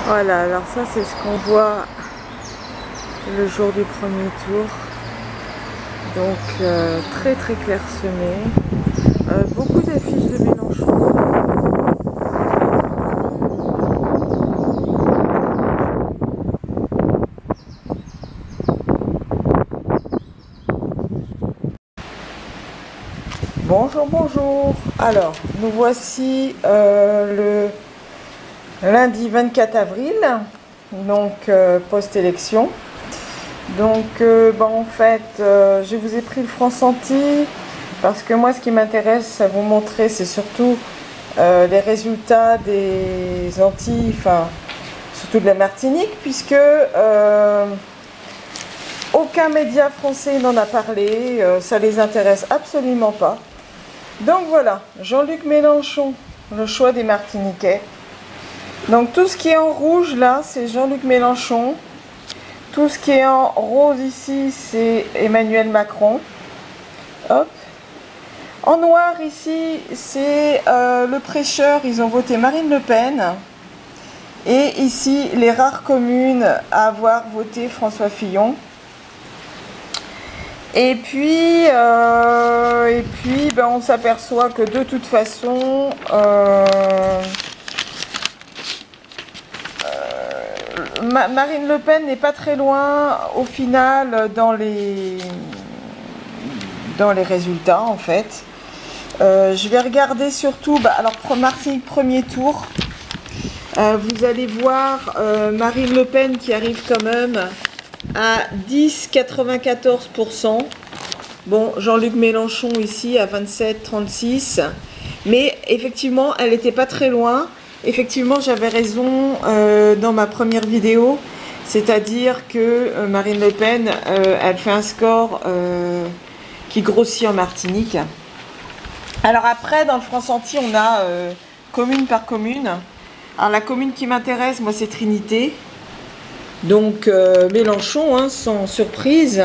Voilà, alors ça c'est ce qu'on voit le jour du premier tour. Donc très très clairsemé. Beaucoup d'affiches de Mélenchon. Bonjour, bonjour. Alors, nous voici le lundi 24 avril, donc post-élection. Donc, en fait, je vous ai pris le France-Antilles parce que moi, ce qui m'intéresse à vous montrer, c'est surtout les résultats des Antilles, enfin, surtout de la Martinique, puisque aucun média français n'en a parlé, ça les intéresse absolument pas. Donc voilà, Jean-Luc Mélenchon, le choix des Martiniquais. Donc tout ce qui est en rouge là, c'est Jean-Luc Mélenchon. Tout ce qui est en rose ici, c'est Emmanuel Macron. Hop. En noir ici, c'est le prêcheur, ils ont voté Marine Le Pen. Et ici, les rares communes à avoir voté François Fillon. Et puis on s'aperçoit que de toute façon, Marine Le Pen n'est pas très loin au final dans les résultats en fait. Je vais regarder surtout, alors Martinique premier tour. Vous allez voir Marine Le Pen qui arrive quand même à 10,94%. Bon, Jean-Luc Mélenchon ici à 27,36%. Mais effectivement, elle n'était pas très loin. Effectivement, j'avais raison dans ma première vidéo. C'est-à-dire que Marine Le Pen, elle fait un score qui grossit en Martinique. Alors après, dans le France-Antilles, on a commune par commune. Alors la commune qui m'intéresse, moi, c'est Trinité. Donc Mélenchon, hein, sans surprise.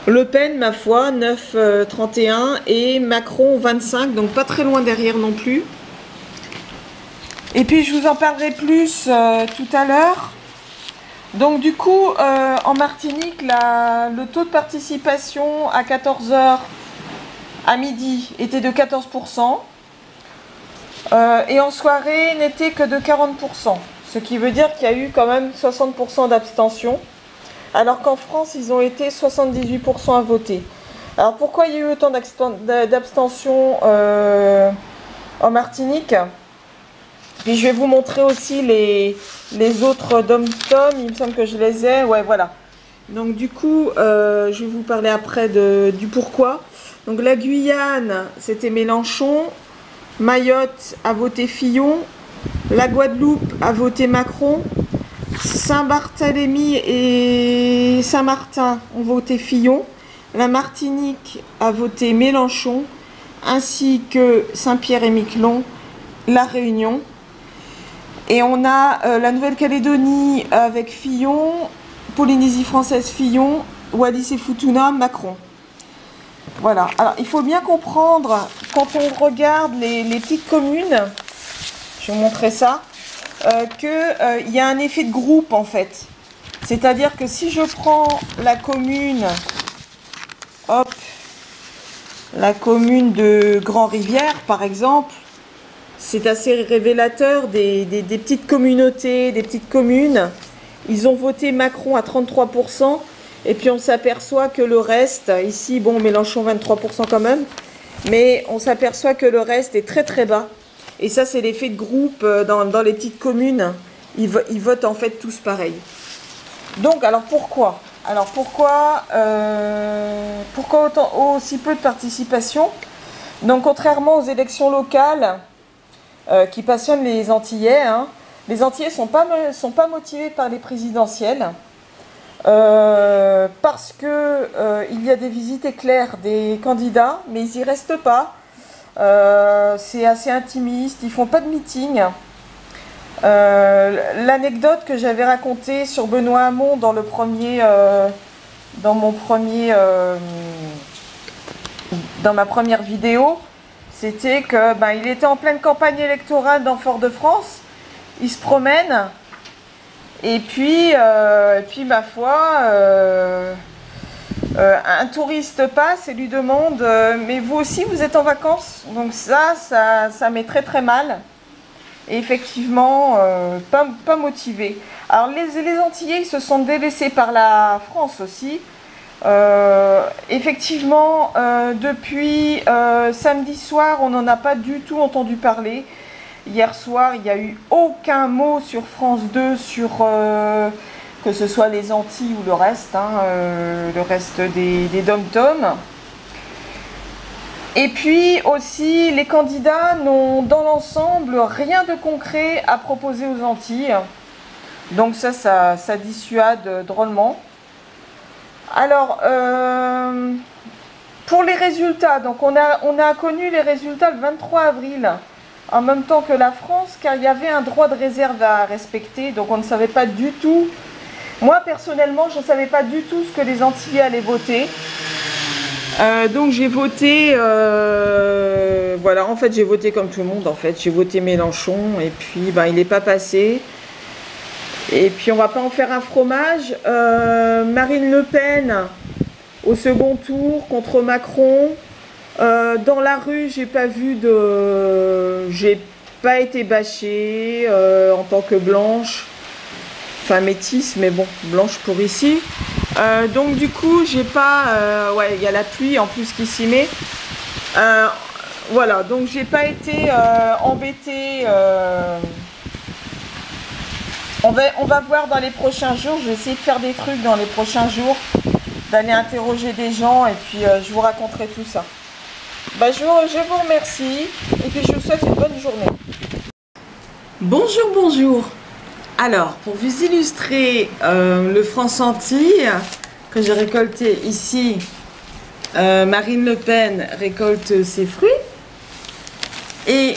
Le Pen, ma foi, 9,31 et Macron 25, donc pas très loin derrière non plus. Et puis je vous en parlerai plus tout à l'heure. Donc du coup, en Martinique, le taux de participation à 14h à midi était de 14%. Et en soirée n'était que de 40%. Ce qui veut dire qu'il y a eu quand même 60% d'abstention. Alors qu'en France, ils ont été 78% à voter. Alors pourquoi il y a eu autant d'abstention en Martinique? Puis je vais vous montrer aussi les autres dom-tom, il me semble que je les ai. Ouais, voilà. Donc du coup, je vais vous parler après du pourquoi. Donc la Guyane, c'était Mélenchon. Mayotte a voté Fillon. La Guadeloupe a voté Macron. Saint-Barthélemy et Saint-Martin ont voté Fillon. La Martinique a voté Mélenchon, ainsi que Saint-Pierre-et-Miquelon, La Réunion. Et on a la Nouvelle-Calédonie avec Fillon, Polynésie française Fillon, Wallis et Futuna, Macron. Voilà. Alors il faut bien comprendre, quand on regarde les petites communes, je vais vous montrer ça, qu'il y a un effet de groupe en fait. C'est-à-dire que si je prends la commune, hop, la commune de Grand-Rivière par exemple, c'est assez révélateur des petites communautés, des petites communes. Ils ont voté Macron à 33%, et puis on s'aperçoit que le reste, ici, bon, Mélenchon 23% quand même, mais on s'aperçoit que le reste est très très bas. Et ça, c'est l'effet de groupe dans les petites communes. Ils votent en fait tous pareil. Donc, alors pourquoi? Alors pourquoi aussi peu de participation? Donc, contrairement aux élections locales qui passionnent les Antillais, hein, les Antillais sont pas motivés par les présidentielles parce que il y a des visites éclairs des candidats, mais ils y restent pas. C'est assez intimiste, ils font pas de meeting. L'anecdote que j'avais racontée sur Benoît Hamon dans ma première vidéo, c'était que il était en pleine campagne électorale dans Fort-de-France, il se promène Et puis ma foi, un touriste passe et lui demande mais vous aussi vous êtes en vacances? Donc ça met très très mal. Et effectivement, pas motivé. Alors les Antillais ils se sont délaissés par la France aussi. Effectivement, depuis samedi soir, on n'en a pas du tout entendu parler. Hier soir, il n'y a eu aucun mot sur France 2 sur que ce soit les Antilles ou le reste des dom-toms. Et puis aussi, les candidats n'ont dans l'ensemble rien de concret à proposer aux Antilles. Donc ça dissuade drôlement. Alors, pour les résultats, donc on a connu les résultats le 23 avril, en même temps que la France, car il y avait un droit de réserve à respecter, donc on ne savait pas du tout. Moi, personnellement, je ne savais pas du tout ce que les Antillais allaient voter. Donc j'ai voté, voilà, en fait j'ai voté comme tout le monde, en fait. J'ai voté Mélenchon, et puis ben, il n'est pas passé. Et puis on va pas en faire un fromage. Marine Le Pen au second tour contre Macron. Dans la rue, j'ai pas été bâchée en tant que blanche, enfin métisse, mais bon, blanche pour ici. Donc du coup, j'ai pas, ouais, il y a la pluie en plus qui s'y met. Voilà, donc j'ai pas été embêtée. On va voir dans les prochains jours, je vais essayer de faire des trucs dans les prochains jours, d'aller interroger des gens et puis je vous raconterai tout ça. Bah, je vous remercie et puis je vous souhaite une bonne journée. Bonjour, bonjour. Alors, pour vous illustrer le France Antilles que j'ai récolté ici, Marine Le Pen récolte ses fruits et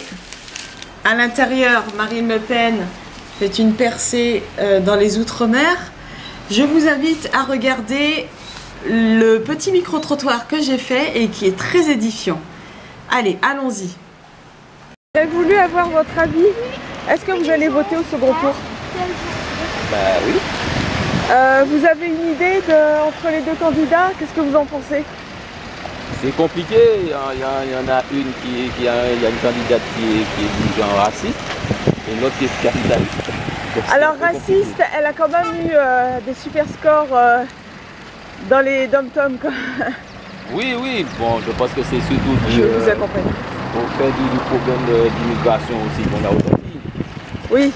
à l'intérieur, Marine Le Pen fait une percée dans les Outre-mer. Je vous invite à regarder le petit micro-trottoir que j'ai fait et qui est très édifiant. Allez, allons-y. J'aurais voulu avoir votre avis. Est-ce que vous allez voter au second tour? Bah oui. Vous avez une idée entre les deux candidats? Qu'est-ce que vous en pensez? C'est compliqué. Il y en a une il y a une candidate qui est du genre raciste et une autre qui est capitaliste. Alors raciste, elle a quand même eu des super scores dans les dom-toms. Oui, oui. Bon, je pense que c'est surtout Je vous accompagne. au fait du problème d'immigration aussi qu'on a aujourd'hui. Oui.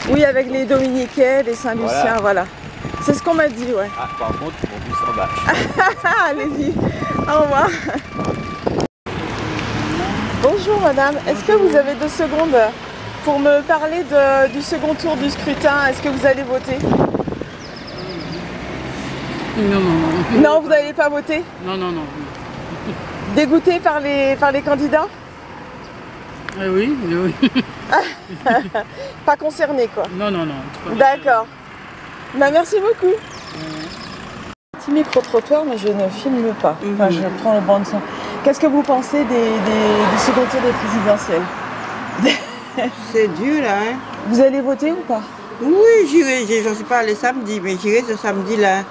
Oui, avec les Dominicains, les Saint-Lucien, voilà. C'est ce qu'on m'a dit, ouais. Ah, par contre, on vous s'en va. Allez-y. Au revoir. Bonjour madame, est-ce que vous avez 2 secondes pour me parler du second tour du scrutin? Est-ce que vous allez voter? Non, non, non. Non, vous n'allez pas voter? Non, non, non. Dégoûté par les candidats? Oui, oui. Pas concerné quoi? Non, non, non. D'accord. Bah, merci beaucoup. Petit micro-trottoir, mais je ne filme pas. Enfin, je prends le banc de son. Qu'est-ce que vous pensez du second tour des présidentielles? C'est dur là, hein? Vous allez voter ou pas? Oui, j'irai, j'en suis pas allé samedi, mais j'irai ce samedi là.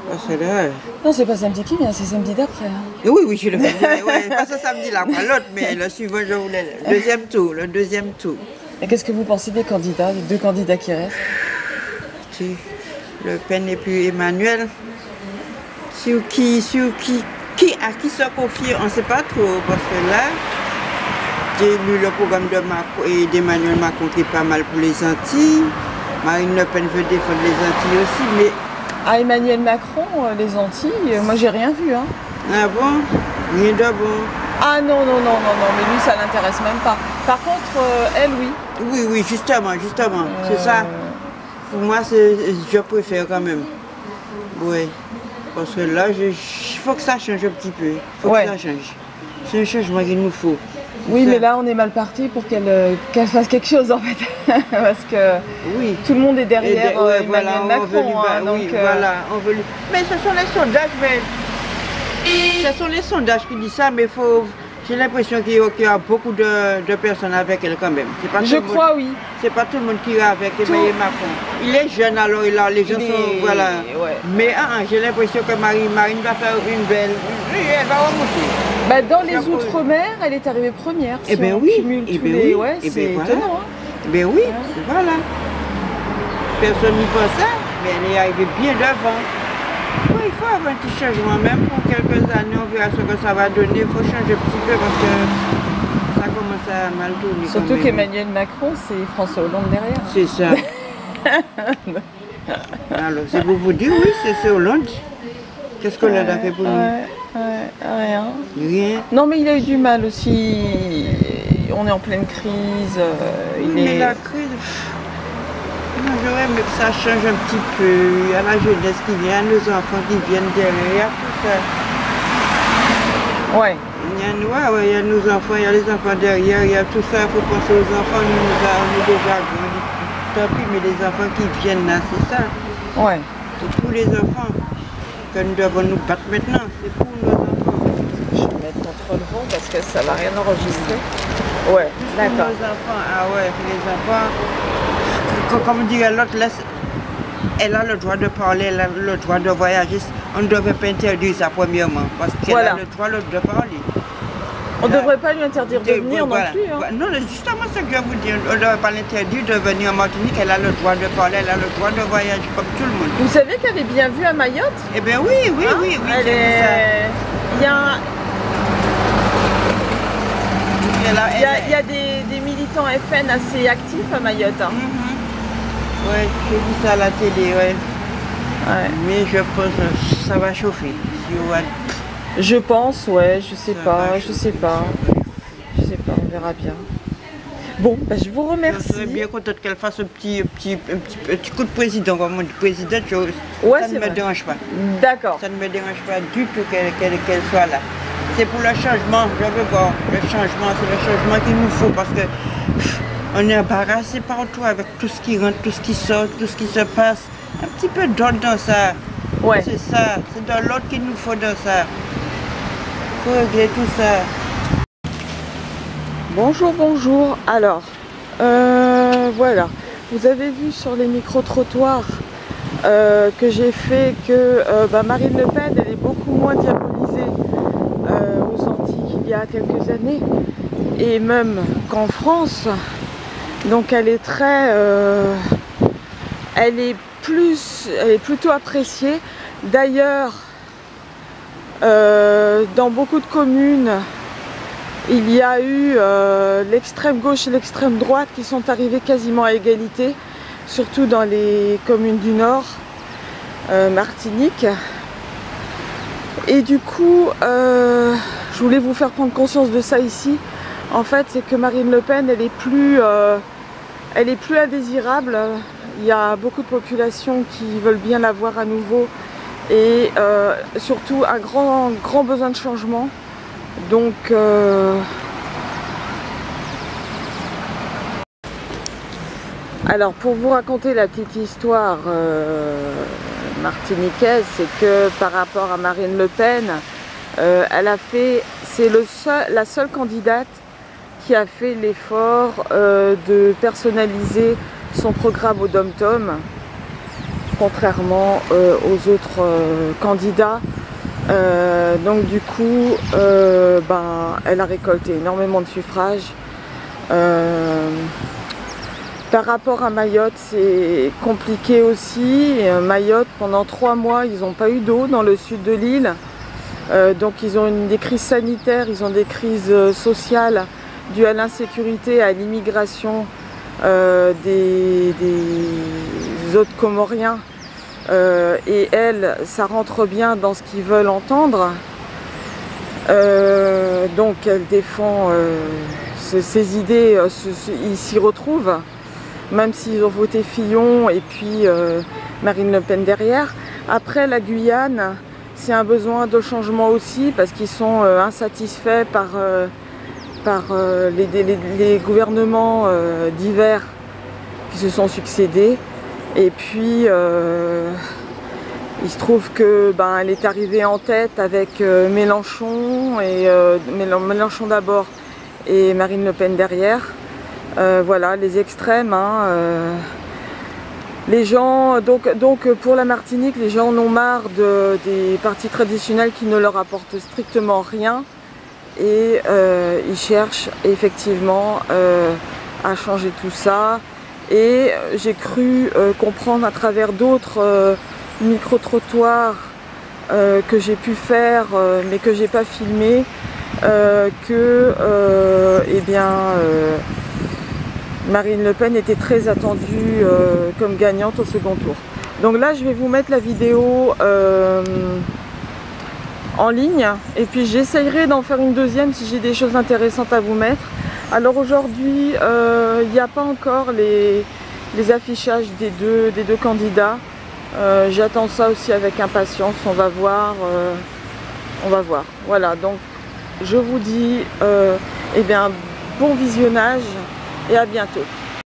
Parce que là. Non, c'est pas samedi qui vient, c'est samedi d'après. Hein. Oui, oui, je le fais. Ouais, pas ce samedi là, pas l'autre, mais le suivant, je voulais. Le deuxième tour. Et qu'est-ce que vous pensez des candidats, des 2 candidats qui restent? Le Pen et puis Emmanuel. Sur qui se confie, on ne sait pas trop, parce que là, j'ai lu le programme d'Emmanuel Macron qui est pas mal pour les Antilles. Marine Le Pen veut défendre les Antilles aussi, mais... Ah, Emmanuel Macron, les Antilles, moi j'ai rien vu. Hein. Ah bon? Rien de bon. Ah non, non, non, non, non, mais lui ça l'intéresse même pas. Par contre, elle, oui. Oui, oui, justement, c'est ça. Pour moi, je préfère quand même. Oui. Parce que là, il faut que ça change un petit peu. Il faut que ça change. C'est un changement qu'il nous faut. Oui, mais là, on est mal parti pour qu'elle fasse quelque chose, en fait. Parce que oui. Tout le monde est derrière Emmanuel voilà, Macron. Voilà, on veut lui... Mais ce sont les sondages, ce sont les sondages qui disent ça, mais J'ai l'impression qu'il y a beaucoup de personnes avec elle quand même. Je crois, oui. C'est pas tout le monde qui est avec Emmanuel Macron. Il est jeune alors, les gens sont... Voilà. Ouais. Mais j'ai l'impression que Marine va faire une belle... Elle va remonter. Bah, dans les Outre-mer, elle est arrivée première. Si on cumule tous les... Ouais, c'est étonnant. Eh bien oui, voilà. Personne n'y pensait, mais elle est arrivée bien devant. Oui, il faut avoir un petit changement, même pour quelques années, on verra ce que ça va donner. Il faut changer un petit peu parce que ça commence à mal tourner. Surtout qu'Emmanuel Macron, c'est François Hollande derrière. C'est ça. Alors, c'est pour vous dire, oui, c'est Hollande. Qu'est-ce que Hollande a fait pour nous? Rien. Rien. Non, mais il a eu du mal aussi. On est en pleine crise. Mais la crise... Moi, j'aurais aimé que ça change un petit peu. Il y a la jeunesse qui vient, nos enfants qui viennent derrière, tout ça. Ouais. Il y a nos enfants, il y a les enfants derrière, il y a tout ça. Il faut penser aux enfants, nous avons déjà grandi. Tant pis, mais les enfants qui viennent là, c'est ça. Ouais. C'est pour les enfants que nous devons nous battre maintenant. C'est pour nos enfants. Je vais mettre contre le vent parce que ça va rien enregistrer. Ouais, d'accord. Nos enfants, les enfants... Comme dirait l'autre, elle a le droit de parler, elle a le droit de voyager. On ne devrait pas interdire ça premièrement, parce qu'elle a le droit de parler. On ne devrait pas lui interdire de venir non plus. Hein. Non, justement ce que je vous dis, on ne devrait pas l'interdire de venir en Martinique. Elle a le droit de parler, elle a le droit de voyager comme tout le monde. Vous savez qu'elle est bien vue à Mayotte? Eh bien oui. Il y a des militants FN assez actifs à Mayotte. Hein. Oui, j'ai vu ça à la télé, ouais. Mais je pense que ça va chauffer. Je pense, ouais, je sais pas, on verra bien. Bon, bah, je vous remercie. Je serais bien contente qu'elle fasse un petit coup de président, comme on dit, présidente, ouais, ça ne me dérange pas. D'accord. Ça ne me dérange pas du tout qu'elle soit là. C'est pour le changement, je veux voir, le changement, c'est le changement qu'il nous faut parce que on est embarrassé partout avec tout ce qui rentre, tout ce qui sort, tout ce qui se passe. Un petit peu d'ordre dans ça. Ouais. C'est ça, c'est de l'ordre qu'il nous faut dans ça. Il faut régler tout ça. Bonjour. Alors, voilà. Vous avez vu sur les micro-trottoirs que j'ai fait que Marine Le Pen, elle est beaucoup moins diabolisée aux Antilles qu'il y a quelques années. Et même qu'en France. Donc elle est elle est plutôt appréciée. D'ailleurs, dans beaucoup de communes, il y a eu l'extrême gauche et l'extrême droite qui sont arrivés quasiment à égalité, surtout dans les communes du Nord, Martinique. Et du coup, je voulais vous faire prendre conscience de ça ici. En fait, c'est que Marine Le Pen, elle est plus indésirable. Il y a beaucoup de populations qui veulent bien la voir à nouveau et surtout un grand besoin de changement. Donc, alors pour vous raconter la petite histoire martiniquaise, c'est que par rapport à Marine Le Pen, c'est la seule candidate qui a fait l'effort de personnaliser son programme au Dom-Tom, contrairement aux autres candidats. Donc du coup, elle a récolté énormément de suffrages. Par rapport à Mayotte, c'est compliqué aussi. Mayotte, pendant 3 mois, ils n'ont pas eu d'eau dans le sud de l'île. Donc ils ont des crises sanitaires, ils ont des crises sociales dues à l'insécurité, à l'immigration des autres Comoriens. Et elle, ça rentre bien dans ce qu'ils veulent entendre. Donc elle défend ses idées, ils s'y retrouvent, même s'ils ont voté Fillon et puis Marine Le Pen derrière. Après la Guyane, c'est un besoin de changement aussi parce qu'ils sont insatisfaits par les gouvernements divers qui se sont succédés. Et puis il se trouve que elle est arrivée en tête avec Mélenchon, Mélenchon, Mélenchon d'abord et Marine Le Pen derrière. Voilà, les extrêmes. Hein, les gens, donc pour la Martinique, les gens en ont marre des partis traditionnels qui ne leur apportent strictement rien. Et ils cherchent effectivement à changer tout ça. Et j'ai cru comprendre à travers d'autres micro-trottoirs que j'ai pu faire, mais que j'ai pas filmé, que Marine Le Pen était très attendue comme gagnante au second tour. Donc là, je vais vous mettre la vidéo en ligne et puis j'essayerai d'en faire une deuxième si j'ai des choses intéressantes à vous mettre. Alors aujourd'hui, il n'y a pas encore les affichages des deux candidats. J'attends ça aussi avec impatience, on va voir. Voilà, donc je vous dis bon visionnage et à bientôt.